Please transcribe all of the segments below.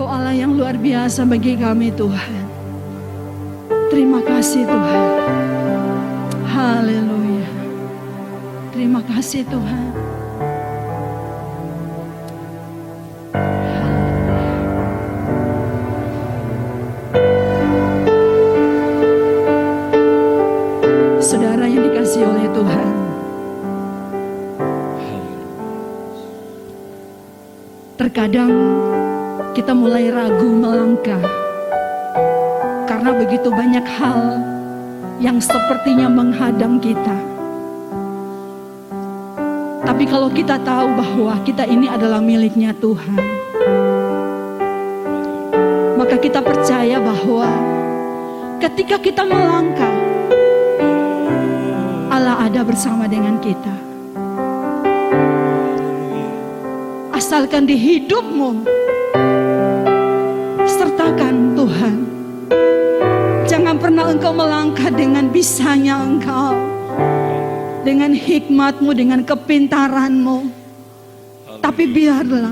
Engkau Allah yang luar biasa bagi kami Tuhan. Terima kasih Tuhan. Haleluya. Terima kasih Tuhan. Saudara yang dikasihi oleh Tuhan, terkadang kita mulai ragu melangkah karena begitu banyak hal yang sepertinya menghadang kita. Tapi kalau kita tahu bahwa kita ini adalah miliknya Tuhan, maka kita percaya bahwa ketika kita melangkah, Allah ada bersama dengan kita. Asalkan di hidupmu sertakan Tuhan. Jangan pernah engkau melangkah dengan bisanya engkau, dengan hikmatmu, dengan kepintaranmu. Tapi biarlah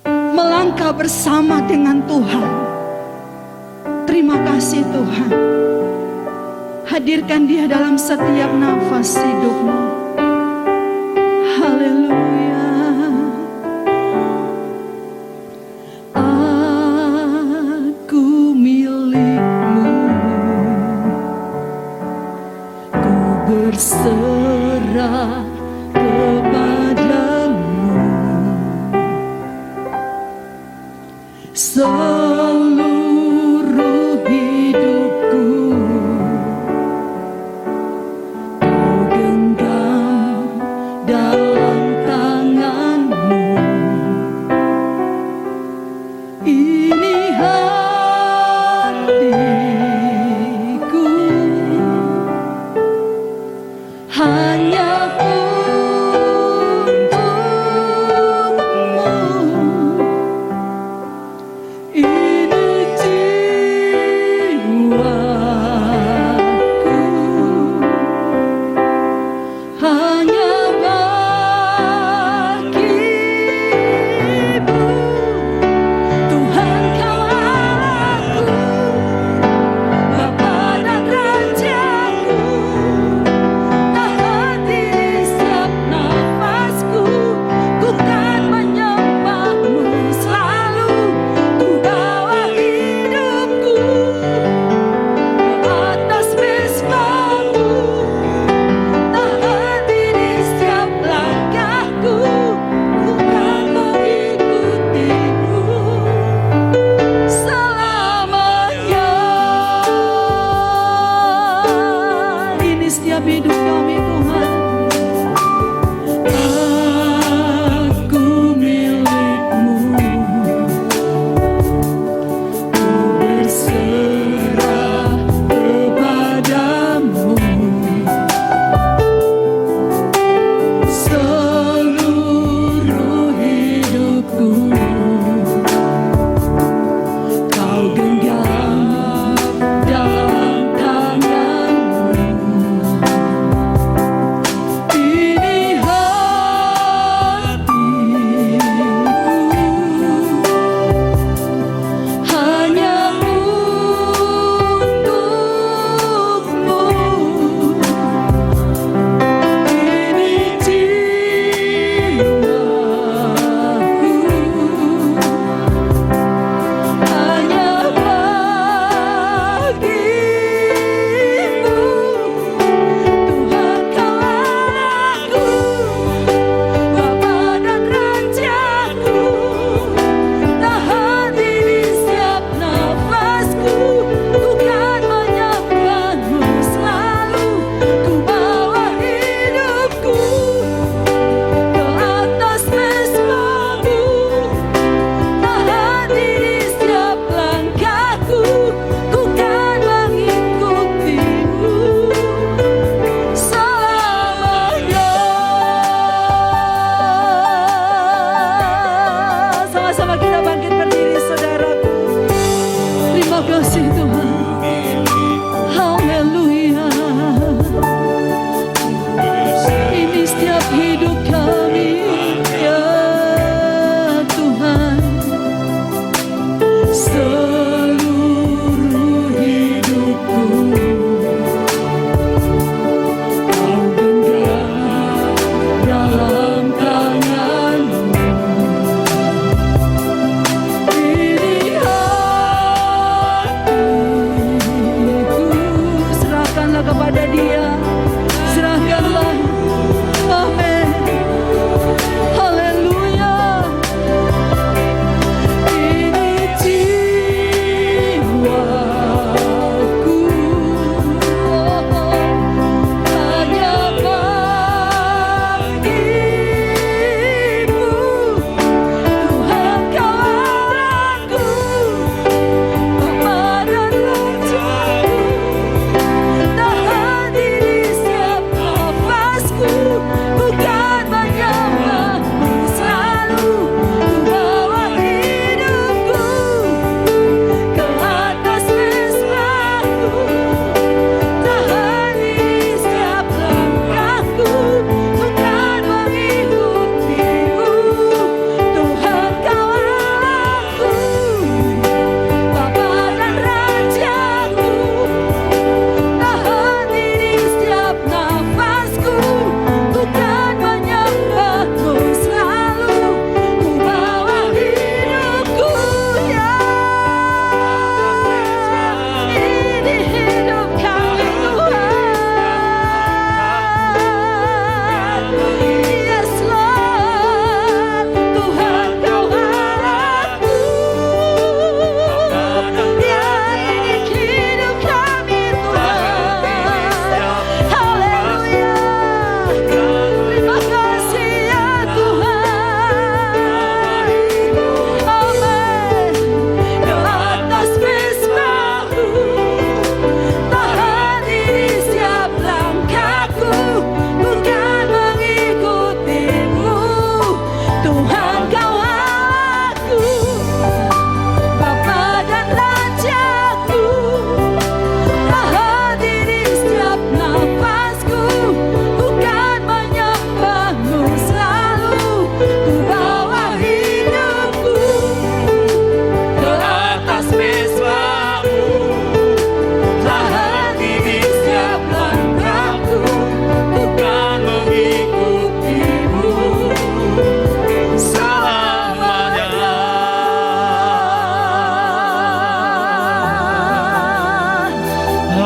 melangkah bersama dengan Tuhan. Terima kasih Tuhan. Hadirkan Dia dalam setiap nafas hidupmu. Haleluya. Aku milikmu, ku berserah kepadamu. Seluruh hidupku kau genggam dalam tanganmu. Ini hatiku, hanya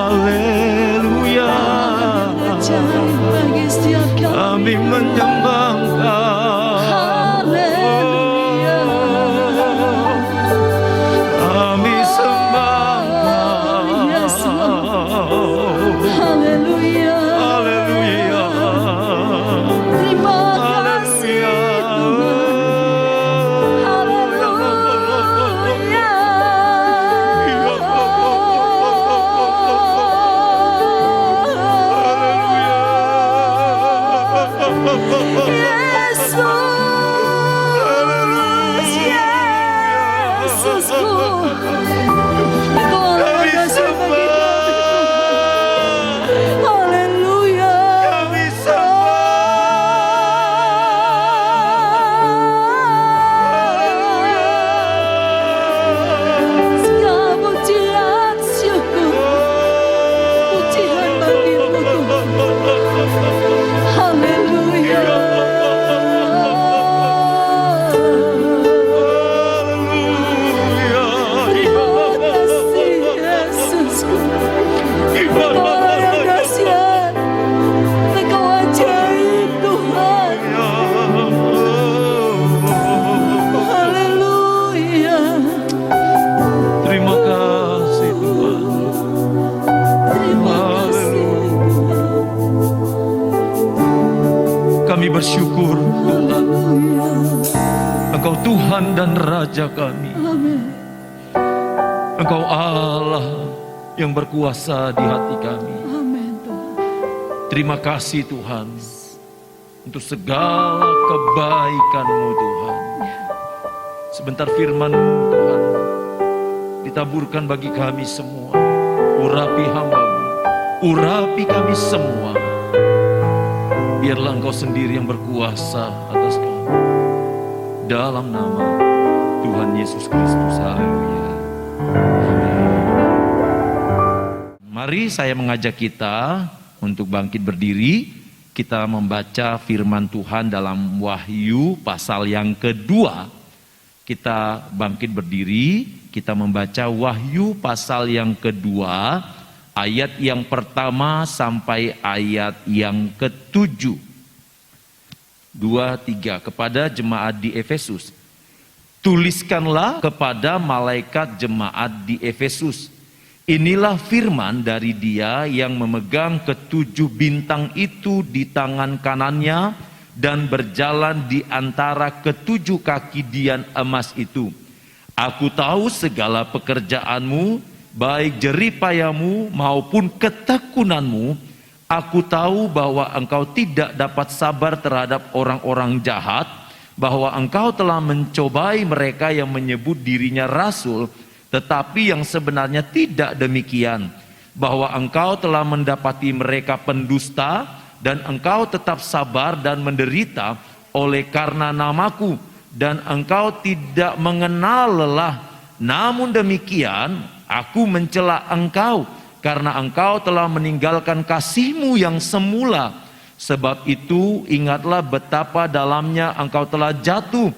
Haleluya. Bagi setiap Kami kami. menyembah Engkau. Haleluya. Kami sembah Yes, Lord. Engkau. Haleluya. Haleluya. Terima kasih Tuhan. Haleluya. Yesus, Yesusku. Engkau Kami ada sebagai sembah. Haleluya. Kami sembah. Segala pujian syukur, pujian bagimu Tuhan. Haleluya. Terima kasih Yesusku. Engkau yang dahsyat, Engkau ajaib Tuhan. Haleluya. Terima kasih Tuhan. Terima kasih. Kami bersyukur Tuhan. Haleluya. Engkau Tuhan dan Raja kami. Amin. Engkau Allah yang berkuasa di hati kami. Amin Tuhan. Terima kasih Tuhan untuk segala kebaikan-Mu Tuhan. Sebentar firman-Mu Tuhan ditaburkan bagi kami semua. Urapi hamba-Mu, urapi kami semua. Biarlah Engkau sendiri yang berkuasa atas kami. Dalam nama Tuhan Yesus Kristus. Haleluya. Mari saya mengajak kita untuk bangkit berdiri. Kita membaca firman Tuhan dalam Wahyu pasal yang kedua. Kita bangkit berdiri, kita membaca Wahyu pasal yang kedua, ayat yang pertama sampai ayat yang ke-7. 2-3 kepada jemaat di Efesus. Tuliskanlah kepada malaikat jemaat di Efesus. Inilah firman dari Dia yang memegang ketujuh bintang itu di tangan kanannya dan berjalan di antara ketujuh kaki dian emas itu. Aku tahu segala pekerjaanmu, baik jeripayamu maupun ketekunanmu. Aku tahu bahwa engkau tidak dapat sabar terhadap orang-orang jahat, bahwa engkau telah mencobai mereka yang menyebut dirinya rasul, tetapi yang sebenarnya tidak demikian, bahwa engkau telah mendapati mereka pendusta, dan engkau tetap sabar dan menderita oleh karena namaku, dan engkau tidak mengenal lelah. Namun demikian, aku mencela engkau, karena engkau telah meninggalkan kasihmu yang semula. Sebab itu ingatlah betapa dalamnya engkau telah jatuh.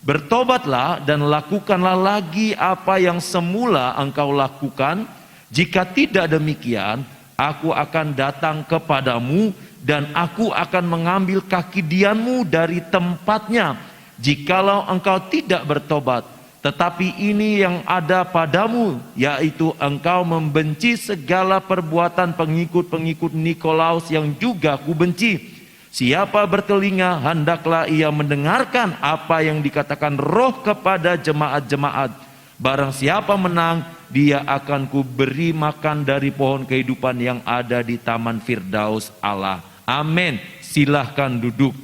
Bertobatlah dan lakukanlah lagi apa yang semula engkau lakukan. Jika tidak demikian, aku akan datang kepadamu dan aku akan mengambil kaki dianmu dari tempatnya. Jikalau engkau tidak bertobat. Tetapi ini yang ada padamu, yaitu engkau membenci segala perbuatan pengikut-pengikut Nikolaus yang juga kubenci. Siapa bertelinga, hendaklah ia mendengarkan apa yang dikatakan Roh kepada jemaat-jemaat. Barang siapa menang, dia akan kuberi makan dari pohon kehidupan yang ada di Taman Firdaus Allah. Amin. Silahkan duduk.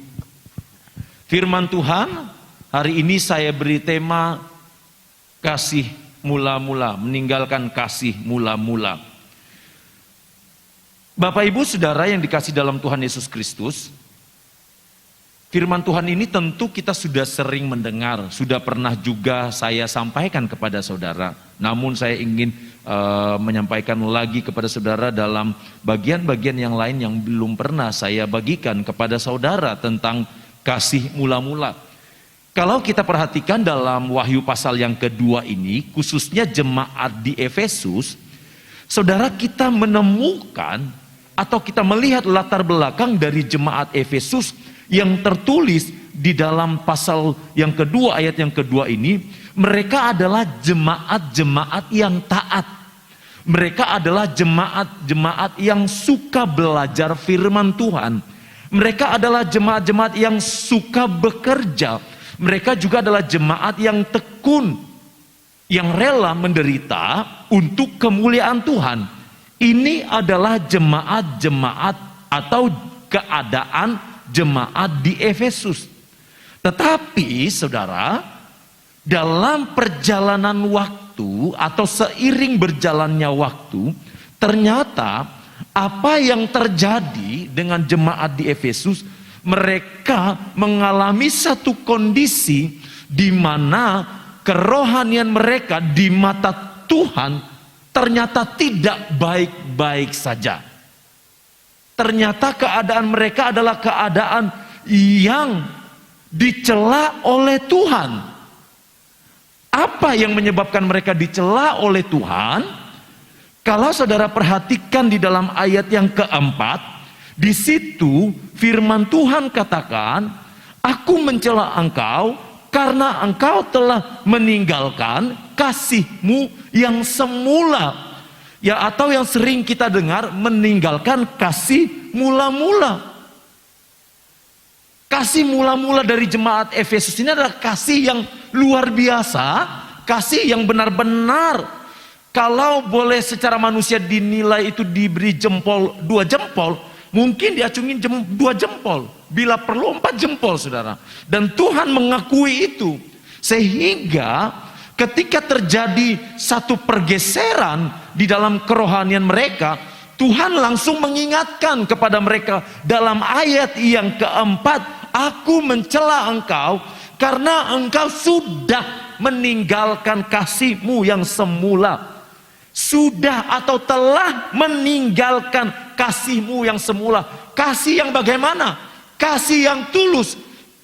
Firman Tuhan, hari ini saya beri tema kasih mula-mula, meninggalkan kasih mula-mula. Bapak Ibu Saudara yang dikasih dalam Tuhan Yesus Kristus, firman Tuhan ini tentu kita sudah sering mendengar, sudah pernah juga saya sampaikan kepada saudara. Namun saya ingin menyampaikan lagi kepada saudara dalam bagian-bagian yang lain yang belum pernah saya bagikan kepada saudara tentang kasih mula-mula. Kalau kita perhatikan dalam Wahyu pasal yang kedua ini, khususnya jemaat di Efesus, saudara, kita menemukan atau kita melihat latar belakang dari jemaat Efesus yang tertulis di dalam pasal yang kedua, ayat yang kedua ini. Mereka adalah jemaat-jemaat yang taat. Mereka adalah jemaat-jemaat yang suka belajar firman Tuhan. Mereka adalah jemaat-jemaat yang suka bekerja. Mereka juga adalah jemaat yang tekun, yang rela menderita untuk kemuliaan Tuhan. Ini adalah jemaat-jemaat atau keadaan jemaat di Efesus. Tetapi saudara, dalam perjalanan waktu atau seiring berjalannya waktu, ternyata apa yang terjadi dengan jemaat di Efesus, mereka mengalami satu kondisi di mana kerohanian mereka di mata Tuhan ternyata tidak baik-baik saja. Ternyata keadaan mereka adalah keadaan yang dicela oleh Tuhan. Apa yang menyebabkan mereka dicela oleh Tuhan? Kalau saudara perhatikan di dalam ayat yang keempat, di situ firman Tuhan katakan, "Aku mencela engkau karena engkau telah meninggalkan kasih-Mu yang semula." Ya, atau yang sering kita dengar, meninggalkan kasih mula-mula. Kasih mula-mula dari jemaat Efesus ini adalah kasih yang luar biasa, kasih yang benar-benar, kalau boleh secara manusia dinilai itu diberi jempol, 2 jempol, mungkin diacungin 2 jempol, bila perlu 4 jempol, saudara. Dan Tuhan mengakui itu, sehingga ketika terjadi satu pergeseran di dalam kerohanian mereka, Tuhan langsung mengingatkan kepada mereka dalam ayat yang keempat, "Aku mencela engkau karena engkau sudah meninggalkan kasih-Mu yang semula." Sudah atau telah meninggalkan kasih-Mu yang semula. Kasih yang bagaimana? Kasih yang tulus,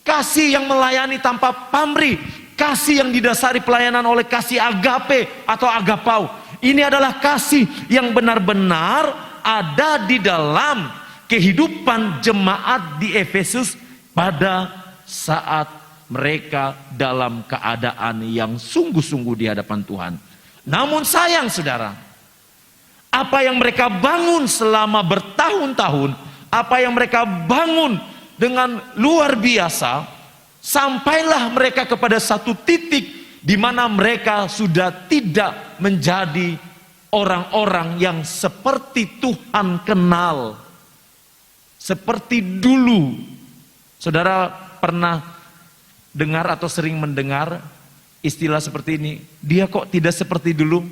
kasih yang melayani tanpa pamrih, kasih yang didasari pelayanan oleh kasih agape atau agapau. Ini adalah kasih yang benar-benar ada di dalam kehidupan jemaat di Efesus pada saat mereka dalam keadaan yang sungguh-sungguh di hadapan Tuhan. Namun sayang saudara, apa yang mereka bangun selama bertahun-tahun, apa yang mereka bangun dengan luar biasa, sampailah mereka kepada satu titik di mana mereka sudah tidak menjadi orang-orang yang seperti Tuhan kenal. Seperti dulu. Saudara pernah dengar atau sering mendengar istilah seperti ini, dia kok tidak seperti dulu?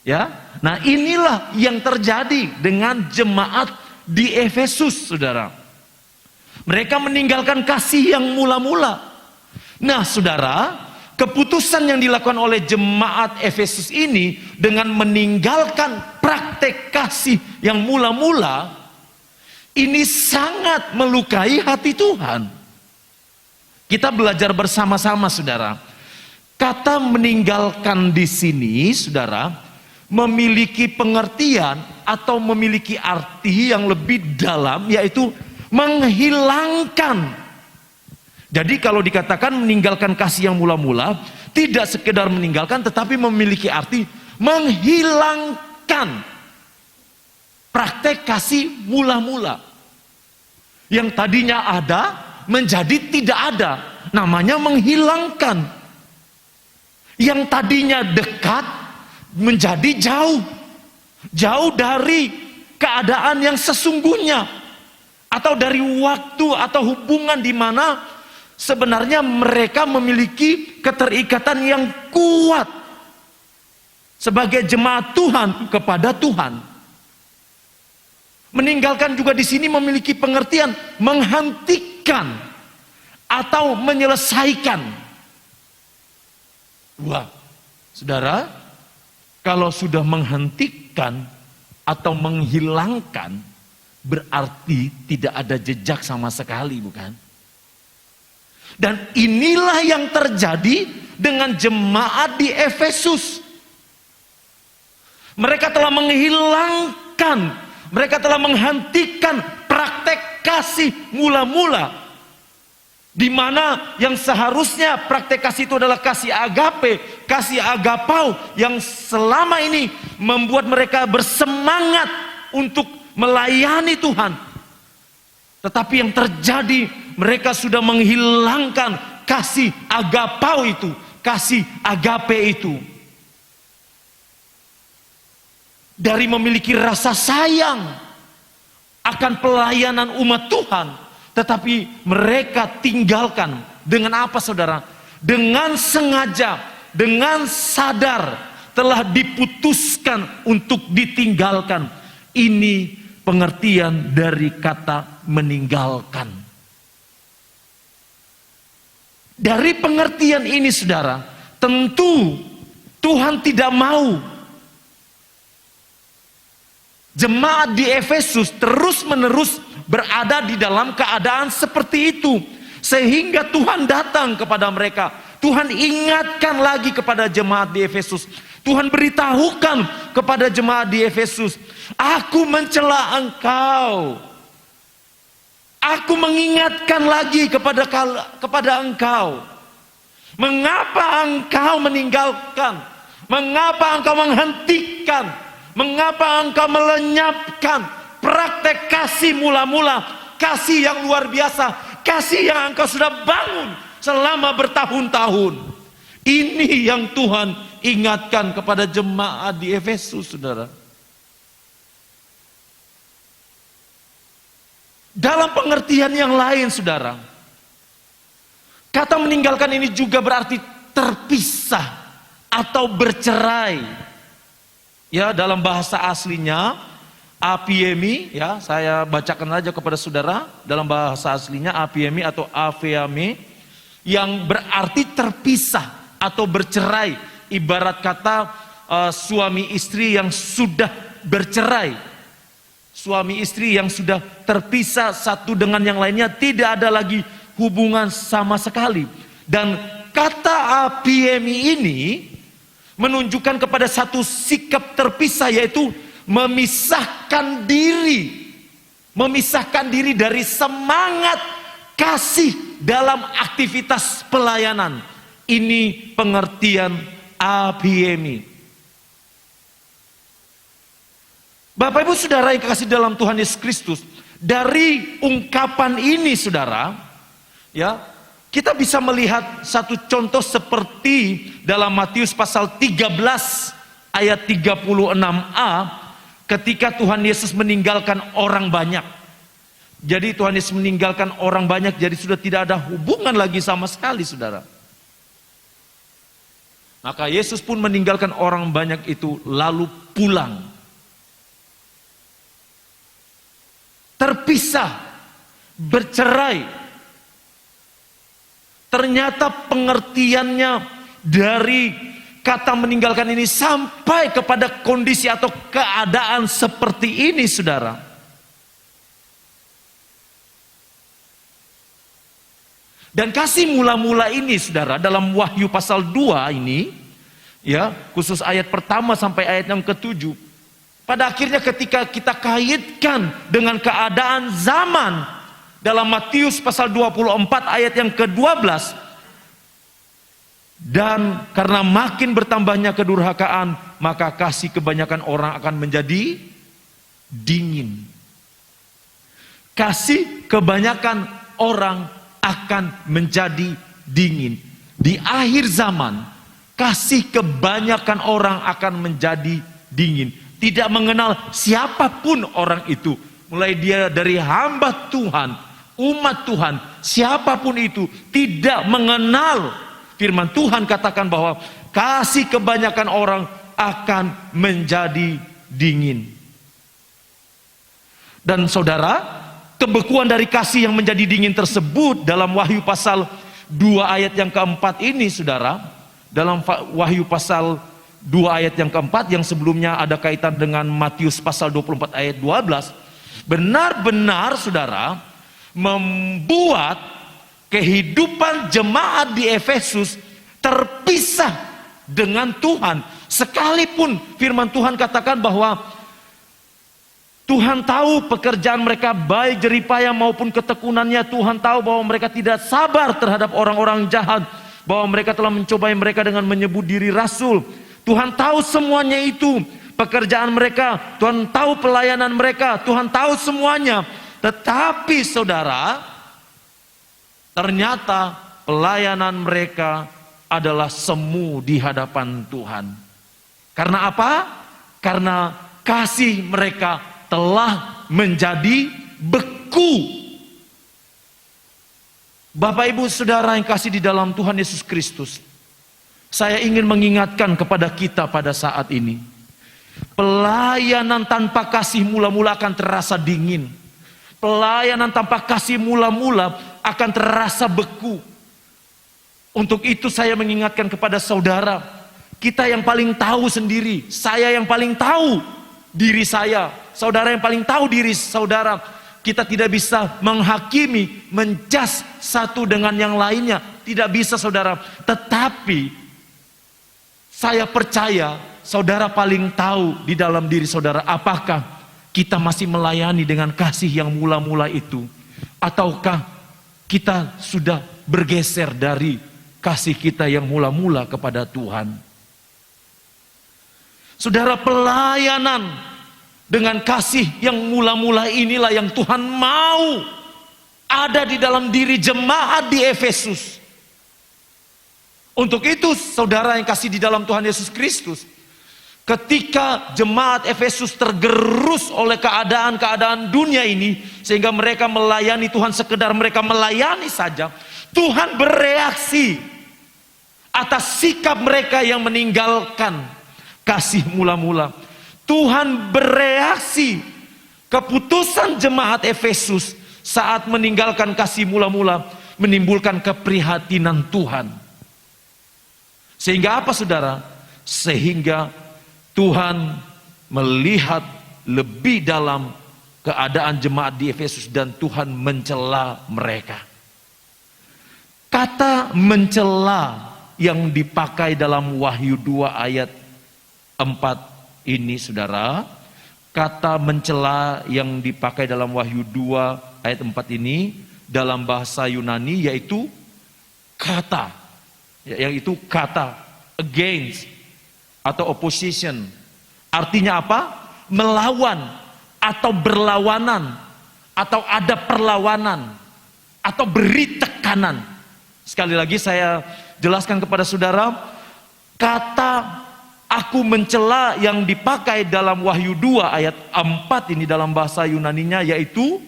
Ya, nah inilah yang terjadi dengan jemaat di Efesus, saudara. Mereka meninggalkan kasih yang mula-mula. Nah, saudara, keputusan yang dilakukan oleh jemaat Efesus ini dengan meninggalkan praktek kasih yang mula-mula, ini sangat melukai hati Tuhan. Kita belajar bersama-sama, saudara. Kata meninggalkan di sini, saudara, memiliki pengertian atau memiliki arti yang lebih dalam, yaitu menghilangkan. Jadi kalau dikatakan meninggalkan kasih yang mula-mula, tidak sekedar meninggalkan, tetapi memiliki arti menghilangkan praktek kasih mula-mula. Yang tadinya ada, menjadi tidak ada. Namanya menghilangkan. Yang tadinya dekat, menjadi jauh. Jauh dari keadaan yang sesungguhnya. Atau dari waktu atau hubungan di mana sebenarnya mereka memiliki keterikatan yang kuat sebagai jemaat Tuhan kepada Tuhan. Meninggalkan juga di sini memiliki pengertian menghentikan atau menyelesaikan. Wah, saudara, kalau sudah menghentikan atau menghilangkan, berarti tidak ada jejak sama sekali, bukan? Dan inilah yang terjadi dengan jemaat di Efesus. Mereka telah menghilangkan, mereka telah menghentikan praktek kasih mula-mula, di mana yang seharusnya praktek kasih itu adalah kasih agape, kasih agapau, yang selama ini membuat mereka bersemangat untuk melayani Tuhan. Tetapi yang terjadi, mereka sudah menghilangkan kasih agapau itu, kasih agape itu. Dari memiliki rasa sayang akan pelayanan umat Tuhan, tetapi mereka tinggalkan. Dengan apa, saudara? Dengan sengaja, dengan sadar telah diputuskan untuk ditinggalkan. Ini pengertian dari kata meninggalkan. Dari pengertian ini, saudara, tentu Tuhan tidak mau jemaat di Efesus terus-menerus berada di dalam keadaan seperti itu. Sehingga Tuhan datang kepada mereka. Tuhan ingatkan lagi kepada jemaat di Efesus. Tuhan beritahukan kepada jemaat di Efesus, aku mencela engkau. Aku mengingatkan lagi kepada engkau. Mengapa engkau meninggalkan? Mengapa engkau menghentikan? Mengapa engkau melenyapkan praktek kasih mula-mula, kasih yang luar biasa, kasih yang engkau sudah bangun selama bertahun-tahun? Ini yang Tuhan ingatkan kepada jemaat di Efesus, saudara. Dalam pengertian yang lain, saudara, kata meninggalkan ini juga berarti terpisah atau bercerai. Ya, dalam bahasa aslinya apiemi, ya, saya bacakan aja kepada saudara. Dalam bahasa aslinya apiemi atau aveame, yang berarti terpisah atau bercerai. Ibarat kata suami istri yang sudah bercerai, suami istri yang sudah terpisah satu dengan yang lainnya, tidak ada lagi hubungan sama sekali. Dan kata apiemi ini menunjukkan kepada satu sikap terpisah, yaitu memisahkan diri dari semangat kasih dalam aktivitas pelayanan. Ini pengertian apiemi. Bapak Ibu Saudara yang kekasih dalam Tuhan Yesus Kristus, dari ungkapan ini, saudara, ya, kita bisa melihat satu contoh seperti dalam Matius pasal 13 ayat 36a, ketika Tuhan Yesus meninggalkan orang banyak. Jadi Tuhan Yesus meninggalkan orang banyak, jadi sudah tidak ada hubungan lagi sama sekali, saudara. Maka Yesus pun meninggalkan orang banyak itu lalu pulang. Terpisah, bercerai. Ternyata pengertiannya dari kata meninggalkan ini sampai kepada kondisi atau keadaan seperti ini, saudara. Dan kasih mula-mula ini, saudara, dalam Wahyu pasal 2 ini, ya, khusus ayat pertama sampai ayat yang ke-7, pada akhirnya ketika kita kaitkan dengan keadaan zaman, dalam Matius pasal 24 ayat yang ke-12, dan karena makin bertambahnya kedurhakaan, maka kasih kebanyakan orang akan menjadi dingin. Kasih kebanyakan orang akan menjadi dingin. Di akhir zaman, kasih kebanyakan orang akan menjadi dingin. Tidak mengenal siapapun orang itu. Mulai dia dari hamba Tuhan, umat Tuhan, siapapun itu, tidak mengenal. Firman Tuhan katakan bahwa kasih kebanyakan orang akan menjadi dingin. Dan saudara, kebekuan dari kasih yang menjadi dingin tersebut dalam Wahyu pasal 2 ayat yang keempat ini, saudara, dalam Wahyu pasal 2 ayat yang keempat, yang sebelumnya ada kaitan dengan Matius pasal 24 ayat 12, benar-benar, saudara, membuat kehidupan jemaat di Efesus terpisah dengan Tuhan, Sekalipun firman Tuhan katakan bahwa Tuhan tahu pekerjaan mereka baik jeripaya maupun ketekunannya. Tuhan tahu bahwa mereka tidak sabar terhadap orang-orang jahat. Bahwa mereka telah mencobai mereka dengan menyebut diri rasul. Tuhan tahu semuanya itu. Pekerjaan mereka. Tuhan tahu pelayanan mereka. Tuhan tahu semuanya. Tetapi saudara, ternyata pelayanan mereka adalah semu di hadapan Tuhan. Karena apa? Karena kasih mereka telah menjadi beku. Bapak Ibu Saudara yang kasih di dalam Tuhan Yesus Kristus, saya ingin mengingatkan kepada kita pada saat ini, pelayanan tanpa kasih mula-mula akan terasa dingin. Pelayanan tanpa kasih mula-mula akan terasa beku. Untuk itu saya mengingatkan kepada saudara, kita yang paling tahu sendiri, saya yang paling tahu diri saya, saudara yang paling tahu diri saudara. Kita tidak bisa menghakimi, menjudge satu dengan yang lainnya. Tidak bisa saudara. Tetapi saya percaya saudara paling tahu di dalam diri saudara, apakah kita masih melayani dengan kasih yang mula-mula itu, ataukah kita sudah bergeser dari kasih kita yang mula-mula kepada Tuhan. Saudara, pelayanan dengan kasih yang mula-mula inilah yang Tuhan mau ada di dalam diri jemaat di Efesus. Untuk itu saudara yang kasih di dalam Tuhan Yesus Kristus, ketika jemaat Efesus tergerus oleh keadaan-keadaan dunia ini, sehingga mereka melayani Tuhan sekedar mereka melayani saja, Tuhan bereaksi atas sikap mereka yang meninggalkan kasih mula-mula. Tuhan bereaksi keputusan jemaat Efesus saat meninggalkan kasih mula-mula menimbulkan keprihatinan Tuhan. Sehingga apa saudara? Sehingga Tuhan melihat lebih dalam keadaan jemaat di Efesus dan Tuhan mencela mereka. Kata mencela yang dipakai dalam Wahyu 2 ayat 4 ini saudara, kata mencela yang dipakai dalam Wahyu 2 ayat 4 ini dalam bahasa Yunani yaitu kata, yaitu kata against atau opposition. Artinya apa? Melawan atau berlawanan, atau ada perlawanan, atau beri tekanan. Sekali lagi saya jelaskan kepada saudara, kata aku mencela yang dipakai dalam Wahyu 2 ayat 4 ini dalam bahasa Yunaninya yaitu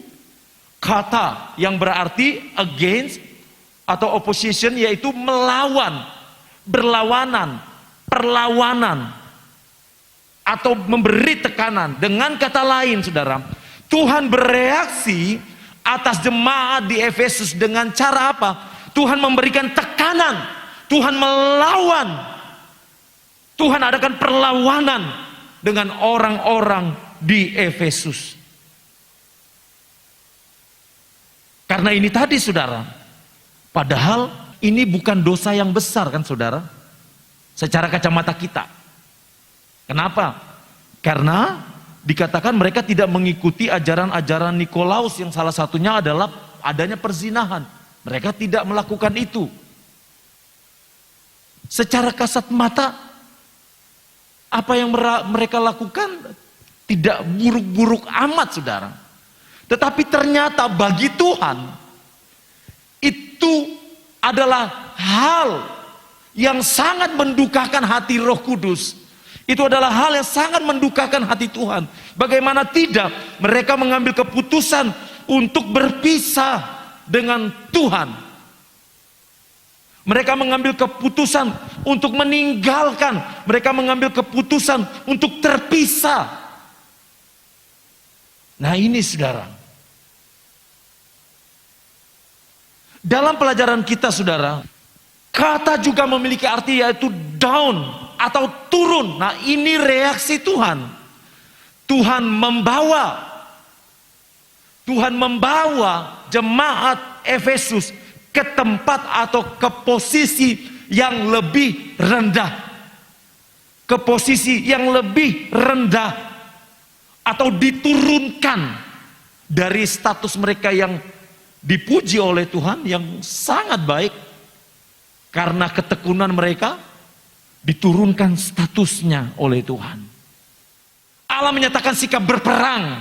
kata yang berarti against atau opposition, yaitu melawan, berlawanan, perlawanan, atau memberi tekanan. Dengan kata lain saudara, Tuhan bereaksi atas jemaat di Efesus dengan cara apa? Tuhan memberikan tekanan, Tuhan melawan, Tuhan adakan perlawanan dengan orang-orang di Efesus. Karena ini tadi saudara, padahal ini bukan dosa yang besar kan saudara, secara kacamata kita. Kenapa? Karena dikatakan mereka tidak mengikuti ajaran-ajaran Nikolaus yang salah satunya adalah adanya perzinahan. Mereka tidak melakukan itu. Secara kasat mata, apa yang mereka lakukan tidak buruk-buruk amat saudara. Tetapi ternyata bagi Tuhan itu adalah hal yang sangat mendukakan hati Roh Kudus. Itu adalah hal yang sangat mendukakan hati Tuhan. Bagaimana tidak mereka mengambil keputusan untuk berpisah dengan Tuhan. Mereka mengambil keputusan untuk meninggalkan. Mereka mengambil keputusan untuk terpisah. Nah ini saudara. Dalam pelajaran kita saudara, kata juga memiliki arti yaitu down atau turun. Nah ini reaksi Tuhan. Tuhan membawa jemaat Efesus ke tempat atau ke posisi yang lebih rendah. ke posisi yang lebih rendah atau diturunkan dari status mereka yang dipuji oleh Tuhan yang sangat baik, karena ketekunan mereka diturunkan statusnya oleh Tuhan. Allah menyatakan sikap berperang.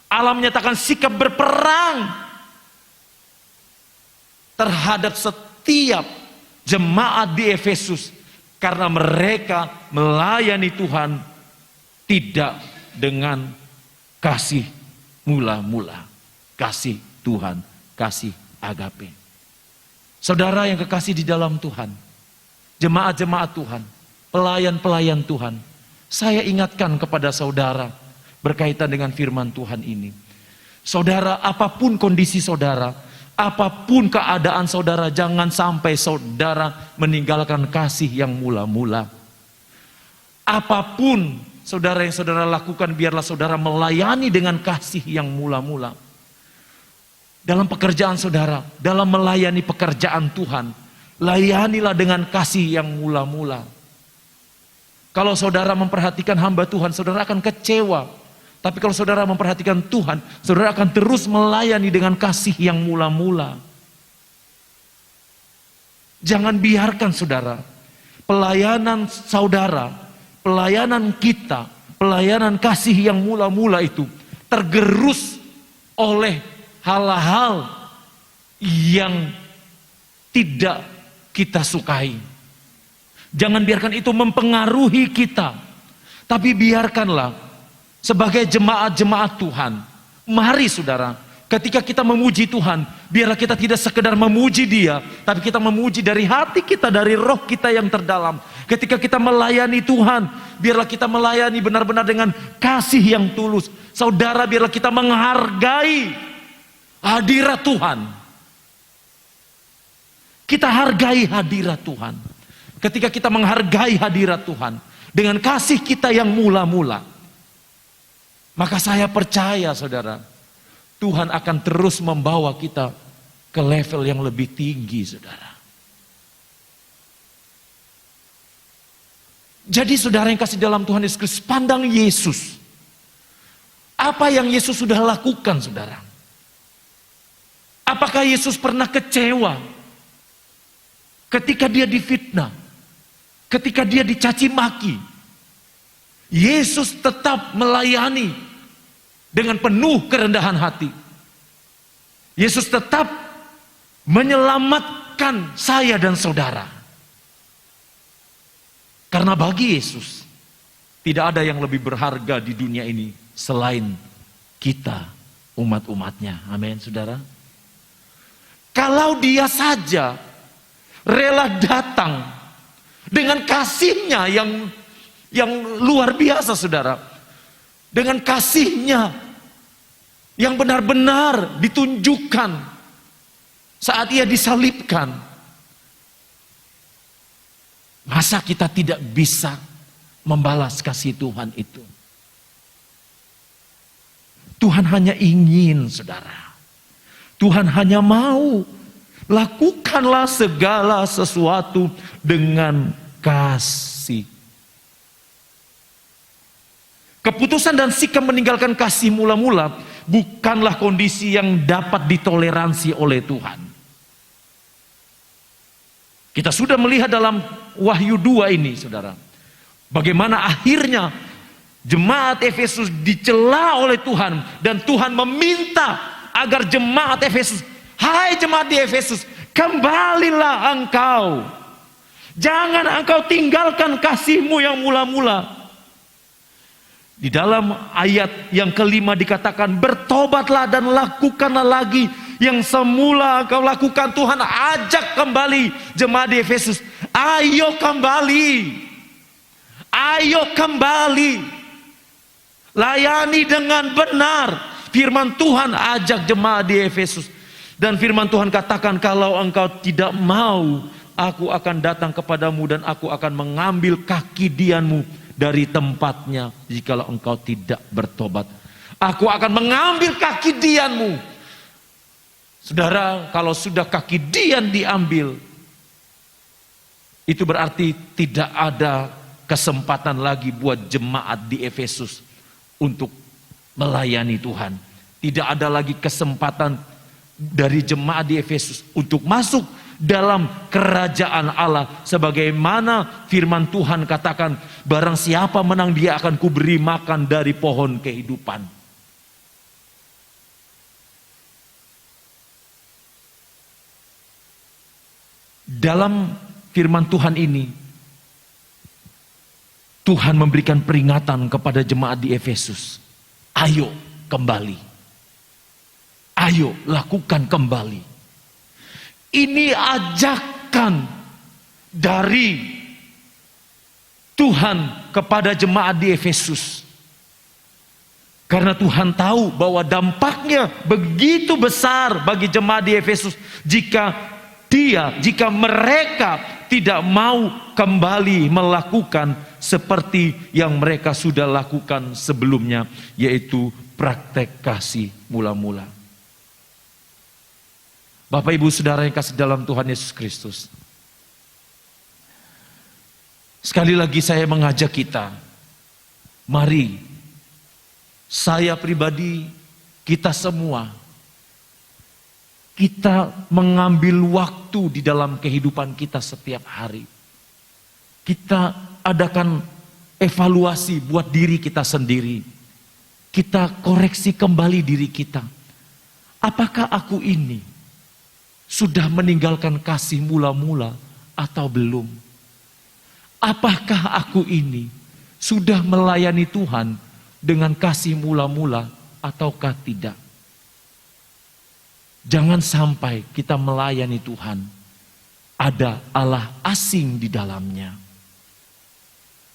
Allah menyatakan sikap berperang terhadap setiap jemaat di Efesus karena mereka melayani Tuhan tidak dengan kasih mula-mula, kasih Tuhan, kasih agape. Saudara yang kekasih di dalam Tuhan, jemaat-jemaat Tuhan, pelayan-pelayan Tuhan, saya ingatkan kepada saudara berkaitan dengan firman Tuhan ini. Saudara, apapun kondisi saudara, apapun keadaan saudara, jangan sampai saudara meninggalkan kasih yang mula-mula. Apapun saudara yang saudara lakukan, biarlah saudara melayani dengan kasih yang mula-mula. Dalam pekerjaan saudara, dalam melayani pekerjaan Tuhan, layanilah dengan kasih yang mula-mula. Kalau saudara memperhatikan hamba Tuhan, saudara akan kecewa. Tapi kalau saudara memperhatikan Tuhan, saudara akan terus melayani dengan kasih yang mula-mula. Jangan biarkan saudara, pelayanan saudara, pelayanan kita, pelayanan kasih yang mula-mula itu tergerus oleh hal-hal yang tidak kita sukai. Jangan biarkan itu mempengaruhi kita. Tapi biarkanlah sebagai jemaat-jemaat Tuhan, mari saudara, ketika kita memuji Tuhan, biarlah kita tidak sekedar memuji Dia, tapi kita memuji dari hati kita, dari roh kita yang terdalam. Ketika kita melayani Tuhan, biarlah kita melayani benar-benar dengan kasih yang tulus. Saudara, biarlah kita menghargai hadirat Tuhan. Kita hargai hadirat Tuhan. Ketika kita menghargai hadirat Tuhan dengan kasih kita yang mula-mula, maka saya percaya saudara, Tuhan akan terus membawa kita ke level yang lebih tinggi saudara. Jadi saudara yang kasih dalam Tuhan Yesus Kristus, pandang Yesus. Apa yang Yesus sudah lakukan saudara? Apakah Yesus pernah kecewa ketika dia difitnah, ketika dia dicaci maki? Yesus tetap melayani dengan penuh kerendahan hati. Yesus tetap menyelamatkan saya dan saudara. Karena bagi Yesus tidak ada yang lebih berharga di dunia ini selain kita, umat-umatnya. Amin saudara. Kalau Dia saja rela datang dengan kasihnya yang luar biasa saudara, dengan kasihnya yang benar-benar ditunjukkan saat Ia disalibkan, masa kita tidak bisa membalas kasih Tuhan itu? Tuhan hanya ingin saudara, Tuhan hanya mau, lakukanlah segala sesuatu dengan kasih. Keputusan dan sikap meninggalkan kasih mula-mula bukanlah kondisi yang dapat ditoleransi oleh Tuhan. Kita sudah melihat dalam Wahyu 2 ini saudara, bagaimana akhirnya jemaat Efesus dicela oleh Tuhan, dan Tuhan meminta agar jemaat Efesus, hai jemaat di Efesus, kembalilah engkau. Jangan engkau tinggalkan kasihmu yang mula-mula. Di dalam ayat yang kelima dikatakan, bertobatlah dan lakukanlah lagi yang semula engkau lakukan. Tuhan ajak kembali jemaat di Efesus, ayo kembali, ayo kembali, layani dengan benar. Firman Tuhan ajak jemaat di Efesus, dan firman Tuhan katakan, kalau engkau tidak mau, aku akan datang kepadamu dan aku akan mengambil kaki dianmu dari tempatnya jikalau engkau tidak bertobat. Aku akan mengambil kaki dianmu. Saudara, kalau sudah kaki dian diambil, itu berarti tidak ada kesempatan lagi buat jemaat di Efesus untuk melayani Tuhan. Tidak ada lagi kesempatan dari jemaat di Efesus untuk masuk dalam kerajaan Allah. Sebagaimana firman Tuhan katakan, barang siapa menang dia akan kuberi makan dari pohon kehidupan. Dalam firman Tuhan ini, Tuhan memberikan peringatan kepada jemaat di Efesus. Ayo kembali. Ayo lakukan kembali. Ini ajakan dari Tuhan kepada jemaat di Efesus. Karena Tuhan tahu bahwa dampaknya begitu besar bagi jemaat di Efesus jika mereka tidak mau kembali melakukan seperti yang mereka sudah lakukan sebelumnya, yaitu praktek kasih mula-mula. Bapak Ibu Saudara yang kasih dalam Tuhan Yesus Kristus, sekali lagi saya mengajak kita, mari saya pribadi, kita semua, kita mengambil waktu di dalam kehidupan kita setiap hari. Kita adakan evaluasi buat diri kita sendiri. Kita koreksi kembali diri kita. Apakah aku ini sudah meninggalkan kasih mula-mula atau belum? Apakah aku ini sudah melayani Tuhan dengan kasih mula-mula ataukah tidak? Jangan sampai kita melayani Tuhan, ada Allah asing di dalamnya.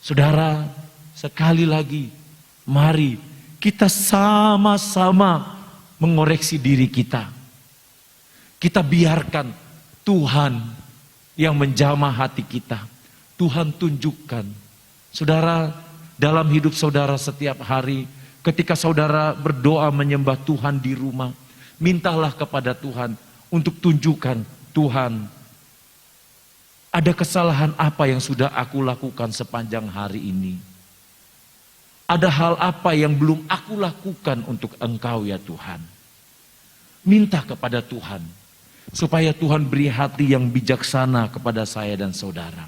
Saudara, sekali lagi, mari kita sama-sama mengoreksi diri kita. Kita biarkan Tuhan yang menjamah hati kita. Tuhan tunjukkan. Saudara, dalam hidup saudara setiap hari, ketika saudara berdoa menyembah Tuhan di rumah, mintalah kepada Tuhan untuk tunjukkan, Tuhan, ada kesalahan apa yang sudah aku lakukan sepanjang hari ini? Ada hal apa yang belum aku lakukan untuk Engkau ya Tuhan? Minta kepada Tuhan, supaya Tuhan beri hati yang bijaksana kepada saya dan saudara.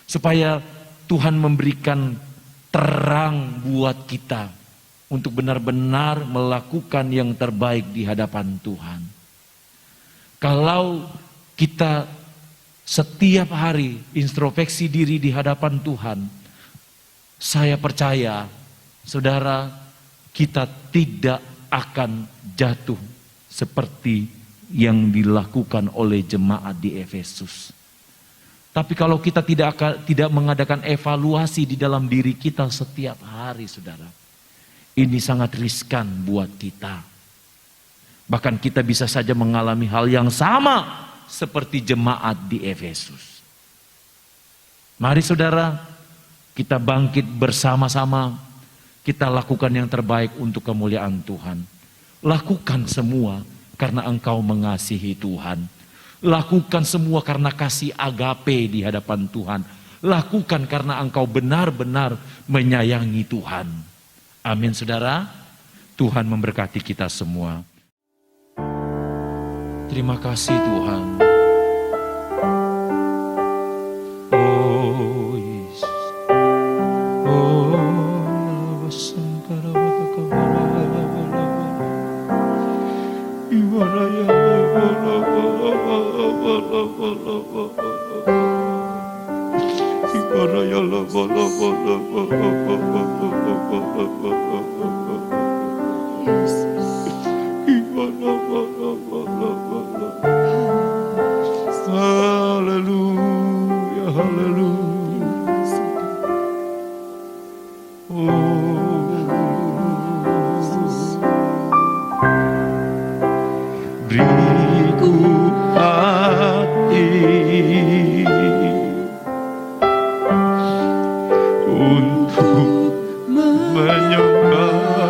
Supaya Tuhan memberikan terang buat kita untuk benar-benar melakukan yang terbaik di hadapan Tuhan. Kalau kita setiap hari introspeksi diri di hadapan Tuhan, saya percaya, saudara, kita tidak akan jatuh seperti yang dilakukan oleh jemaat di Efesus. Tapi kalau kita tidak mengadakan evaluasi di dalam diri kita setiap hari, saudara, ini sangat riskan buat kita. Bahkan kita bisa saja mengalami hal yang sama seperti jemaat di Efesus. Mari saudara, kita bangkit bersama-sama. Kita lakukan yang terbaik untuk kemuliaan Tuhan. Lakukan semua karena engkau mengasihi Tuhan. Lakukan semua karena kasih agape di hadapan Tuhan. Lakukan karena engkau benar-benar menyayangi Tuhan. Amin saudara. Tuhan memberkati kita semua. Terima kasih Tuhan. Oh Yesus. Haleluya, haleluya. Beriku hati untuk menyembah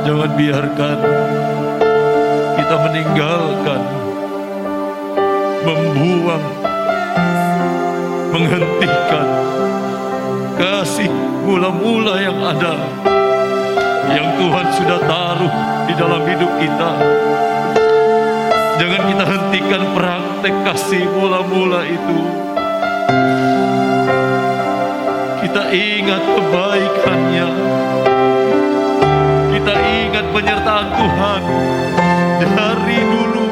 Jangan biarkan kita meninggalkan, membuang, menghentikan kasih mula-mula yang ada, yang Tuhan sudah taruh di dalam hidup kita. Jangan kita hentikan praktek kasih mula-mula itu. Kita ingat kebaikannya, kita ingat penyertaan Tuhan dari dulu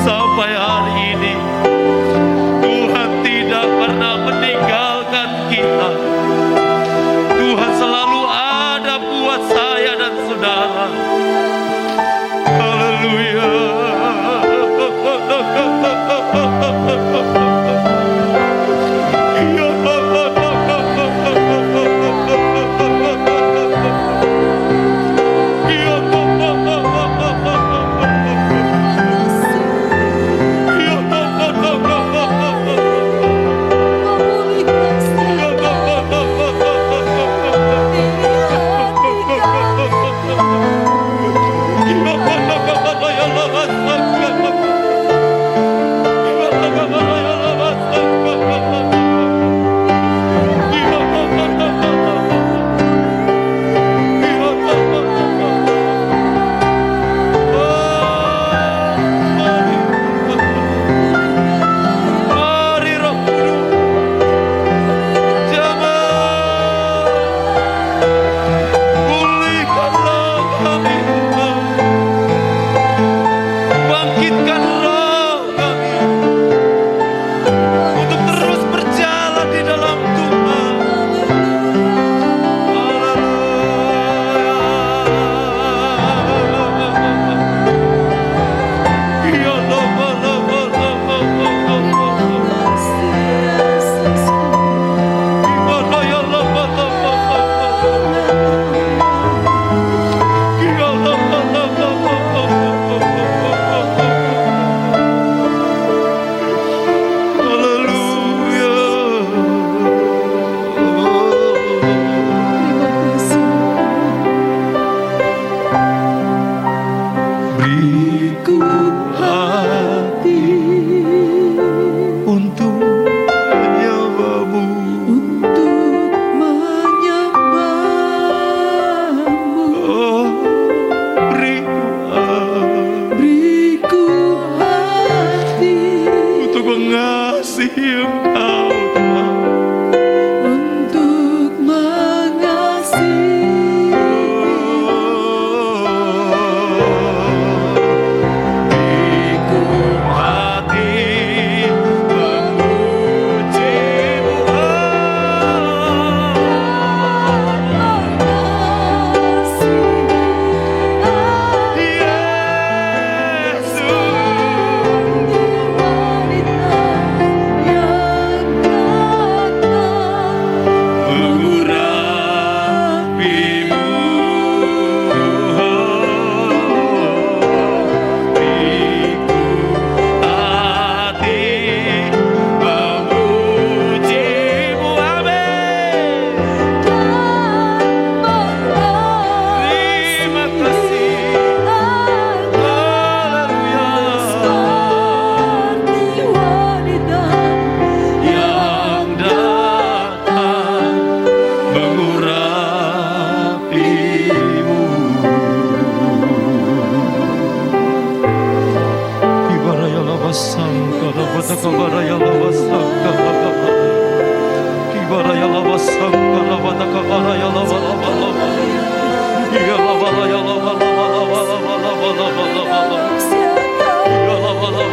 sampai hari ini. Tuhan tidak pernah meninggalkan kita. Tuhan selalu ada buat saya dan saudara. Haleluya.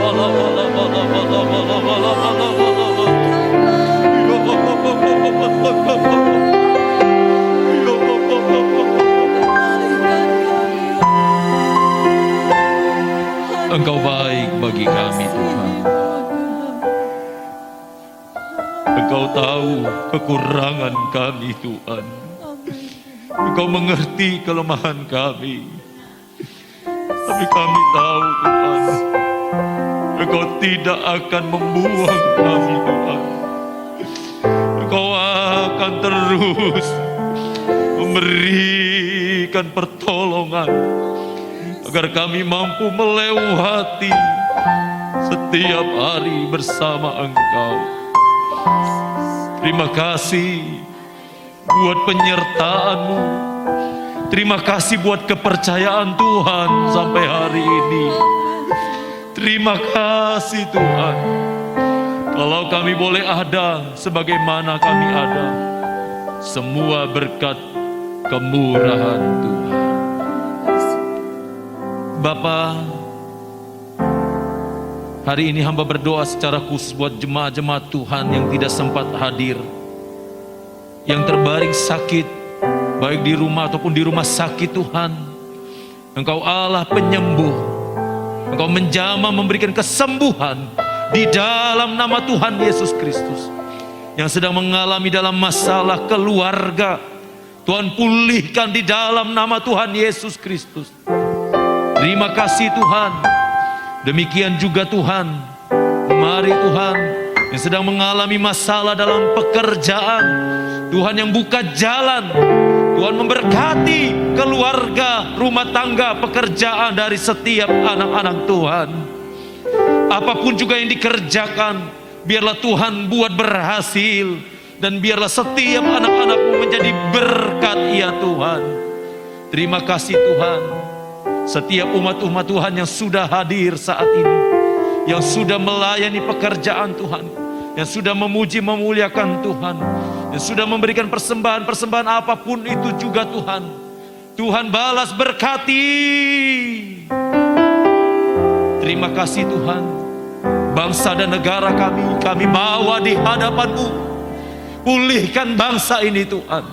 Bala bala bala Engkau baik bagi kami Tuhan. Engkau tahu kekurangan kami Tuhan. Engkau mengerti kelemahan kami. Tapi kami tahu Tuhan, Engkau tidak akan membuang kami Tuhan. Engkau akan terus memberikan pertolongan agar kami mampu melewati setiap hari bersama Engkau. Terima kasih buat penyertaan-Mu. Terima kasih buat kepercayaan Tuhan sampai hari ini. Terima kasih Tuhan. Kalau kami boleh ada sebagaimana kami ada, semua berkat kemurahan Tuhan. Bapa, hari ini hamba berdoa secara khusus buat jemaat-jemaat Tuhan yang tidak sempat hadir, yang terbaring sakit, baik di rumah ataupun di rumah sakit Tuhan. Engkau Allah penyembuh. Engkau menjamah memberikan kesembuhan di dalam nama Tuhan Yesus Kristus. Yang sedang mengalami dalam masalah keluarga, Tuhan pulihkan di dalam nama Tuhan Yesus Kristus. Terima kasih Tuhan. Demikian juga Tuhan, mari Tuhan yang sedang mengalami masalah dalam pekerjaan, Tuhan yang buka jalan, Tuhan memberkati keluarga, rumah tangga, pekerjaan dari setiap anak-anak Tuhan. Apapun juga yang dikerjakan, biarlah Tuhan buat berhasil, dan biarlah setiap anak-anak-Mu menjadi berkat ya Tuhan. Terima kasih Tuhan. Setiap umat-umat Tuhan yang sudah hadir saat ini, yang sudah melayani pekerjaan Tuhan, yang sudah memuji memuliakan Tuhan, yang sudah memberikan persembahan-persembahan apapun itu juga Tuhan. Tuhan balas berkati. Terima kasih Tuhan. Bangsa dan negara kami bawa di hadapan-Mu. Pulihkan bangsa ini Tuhan.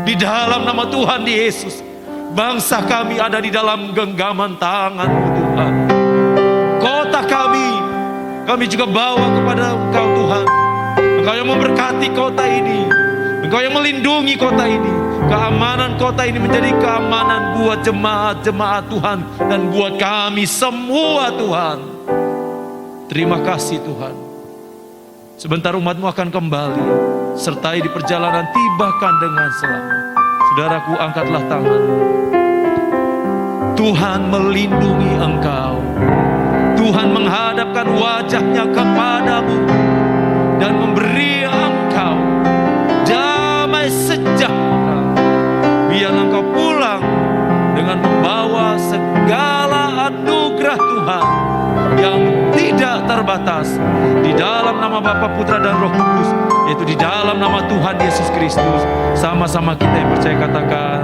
Di dalam nama Tuhan Yesus, bangsa kami ada di dalam genggaman tangan-Mu Tuhan. Kota kami juga bawa kepada Engkau Tuhan. Engkau yang memberkati kota ini, Engkau yang melindungi kota ini. Keamanan kota ini menjadi keamanan buat jemaat-jemaat Tuhan dan buat kami semua Tuhan. Terima kasih Tuhan. Sebentar umat-Mu akan kembali, sertai di perjalanan, tibakan dengan selamat. Saudaraku, angkatlah tangan. Tuhan melindungi engkau. Tuhan menghadapkan wajahnya kepadamu dan memberi engkau damai sejahtera. Biar engkau pulang dengan membawa segala anugerah Tuhan yang tidak terbatas, di dalam nama Bapa, Putra dan Roh Kudus, yaitu di dalam nama Tuhan Yesus Kristus. Sama-sama kita yang percaya katakan